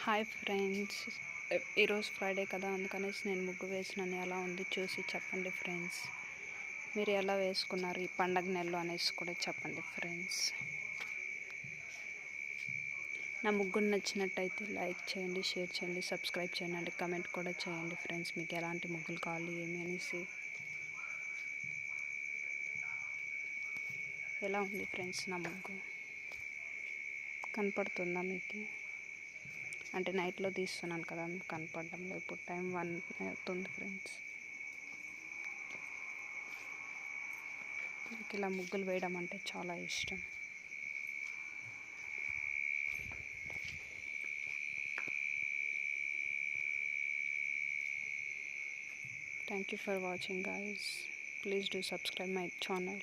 Hi friends, ఈరోజు Friday కదా, అందుకనేసి నేను ముగ్గు వేసినాను. ఎలా ఉంది చూసి చెప్పండి ఫ్రెండ్స్. మీరు ఎలా వేసుకున్నారు ఈ పండగ నెలలో అనేసి కూడా చెప్పండి ఫ్రెండ్స్. నా ముగ్గురు నచ్చినట్టయితే లైక్ చేయండి, షేర్ చేయండి, సబ్స్క్రైబ్ చేయండి, కమెంట్ కూడా చేయండి ఫ్రెండ్స్. మీకు ఎలాంటి ముగ్గులు కావాలి ఏమి అనేసి. ఎలా ఉంది ఫ్రెండ్స్ నా ముగ్గు? కనపడుతుందా మీకు? అంటే నైట్లో తీస్తున్నాను కదా, కనపడడం లేదు. ఇప్పుడు టైం 1 అవుతుంది ఫ్రెండ్స్. నాకు ఇలా ముగ్గులు వేయడం అంటే చాలా ఇష్టం. Thank you for watching guys. Please do subscribe my channel.